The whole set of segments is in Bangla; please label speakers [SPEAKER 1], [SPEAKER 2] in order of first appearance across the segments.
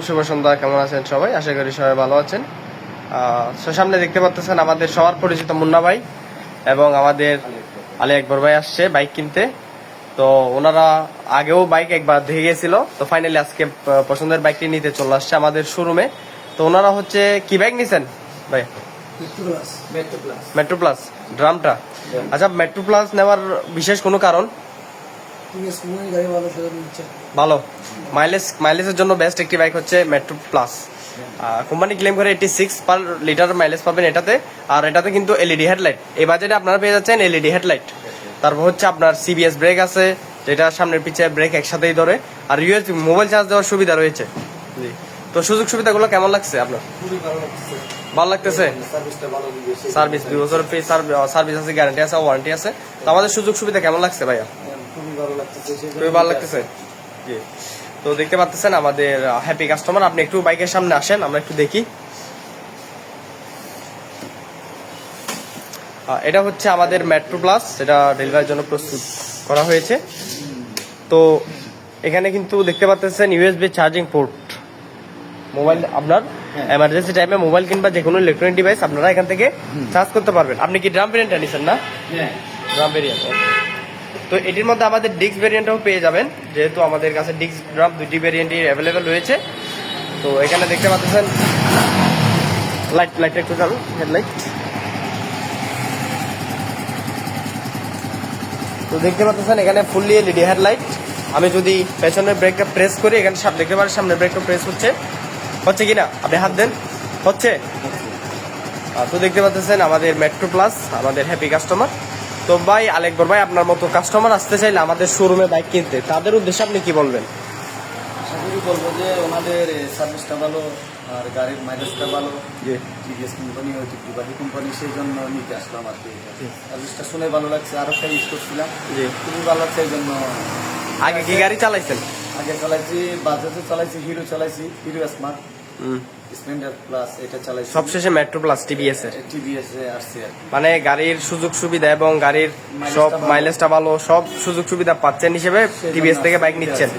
[SPEAKER 1] শুভ সন্ধ্যা, কেমন আছেন সবাই? আশা করি সবাই ভালো আছেন। সামনে দেখতে পাচ্ছেন আমাদের সবার পরিচিত মুন্না ভাই এবং আমাদের আলী আকবর ভাই আসছে বাইক কিনতে। তো ওনারা আগেও বাইক একবার দেখে গেছিল, তো ফাইনালি আজকে পছন্দের বাইকটি নিতে চলে আসছে আমাদের শোরুমে। তো ওনারা হচ্ছে কি বাইক নিছেন ভাই? মেট্রো প্লাস ড্রামটা। আচ্ছা, মেট্রো প্লাস নেওয়ার বিশেষ কোনো কারণ? ভালো মাইলেজের জন্য বেস্ট একটি বাইক হচ্ছে মেট্রো প্লাস। কোম্পানি ক্লেম করে 86 পার লিটার মাইলেজ পাবেন এটাতে। আর এটাতে কিন্তু এলইডি হেডলাইট, এই বাজেটে আপনারা পেয়ে যাচ্ছেন এলইডি হেডলাইট। তারপর হচ্ছে আপনার সিবিএস ব্রেক আছে, যেটা সামনের পিছে ব্রেক একসাথেই ধরে। আর ইউএসবি মোবাইল চার্জ দেওয়ার সুবিধা রয়েছে। জি, তো সুযোগ সুবিধাগুলো কেমন লাগছে আপনার? ভালো লাগতেছে। সার্ভিস 2 বছর ফ্রি সার্ভিস আছে, গ্যারান্টি আছে, ওয়ারেন্টি আছে। তো আমাদের সুযোগ সুবিধা কেমন লাগছে ভাইয়া? খুবই ভালো লাগতেছে। জি, তো দেখতে পাচ্ছেন আমাদের হ্যাপি কাস্টমার। আপনি একটু বাইকের সামনে আসেন, আমরা একটু দেখি। এটা হচ্ছে আমাদের মেট্রো প্লাস, যেটা ডেলিভারির জন্য প্রস্তুত করা হয়েছে। তো এখানে কিন্তু দেখতে পাচ্ছেন ইউএসবি চার্জিং পোর্ট। মোবাইল আপনার এমার্জেন্সি টাইমে মোবাইল কিংবা যে কোনো ইলেকট্রনিক ডিভাইস আপনারা এখান থেকে চার্জ করতে পারবেন। আপনি কি ড্রাম ভেরিয়েন্টটা নিছেন না? Drum variant. তো এটির মধ্যে আমাদের ডিস্ক ভেরিয়েন্টও পেয়ে যাবেন, যেহেতু আমাদের কাছে ডিস্ক ড্রাম দুটি ভেরিয়েন্টই অ্যাভেলেবেল রয়েছে। তো এখানে দেখতে পাচ্ছেন লাইট একটু চালু, হেডলাইট। তো দেখতে পাচ্ছেন এখানে ফুললি এলইডি হেডলাইট। আমি যদি পেছনের ব্রেকটা প্রেস করি, এখানে দেখতে পারেন সামনের ব্রেকটা প্রেস হচ্ছে কিনা? আপনি হাত দেন, হচ্ছে। তো দেখতে পাচ্ছেন আমাদের মেট্রো প্লাস, আমাদের হ্যাপি কাস্টমার। তো ভাই আলী আকবর ভাই, আপনার মতো কাস্টমার আসতে চাইলে আমাদের শোরুমে বাইক কিনতে, তাদের উদ্দেশ্যে আপনি কি বলবেন?
[SPEAKER 2] আশা করি বলবো যে ওনাদের সার্ভিসটা ভালো আর গাড়ির মাইলেজটা ভালো। টিভিএস কোম্পানি, ঐতিহ্যবাহী কোম্পানি, সেই জন্য নিতে আসলাম আর কি। সার্ভিসটা শুনে ভালো লাগছে, আরও একটা ইউজ করছিলাম, খুবই ভালো লাগছে। এই জন্য
[SPEAKER 1] আগে কি গাড়ি চালাইছেন?
[SPEAKER 2] আগে চালাইছি বাজাজে, চালাইছি হিরো, চালাইছি হিরো স্মার্ট, স্প্লেন্ডার প্লাস, এটা চালাইছি।
[SPEAKER 1] সবশেষে মেট্রো প্লাস টিভিএস এ
[SPEAKER 2] আসছে আর কি।
[SPEAKER 1] মানে গাড়ির সুযোগ সুবিধা এবং গাড়ির সব মাইলেজটা ভালো, সব সুযোগ সুবিধা পাচ্ছেন হিসেবে টিভিএস থেকে বাইক নিচ্ছেন।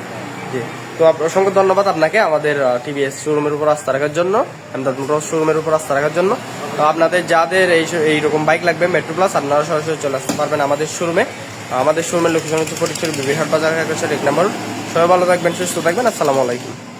[SPEAKER 1] জি, তো অসংখ্য ধন্যবাদ আপনাকে আমাদের টিভিএস শোরুমের উপর আস্থা রাখার জন্য, আমাদের শোরুমের উপর আস্থা রাখার জন্য। তো আপনাদের যাদের এইরকম বাইক লাগবে মেট্রো প্লাস, আপনারা সরাসরি চলে আসতে পারবেন আমাদের শোরুমে। আমাদের শোরুমের লোকেশন হচ্ছে ফটিকছড়ি বিবিরহাট বাজার 1 নম্বর। সবাই ভালো থাকবেন, সুস্থ থাকবেন। আসসালামু আলাইকুম।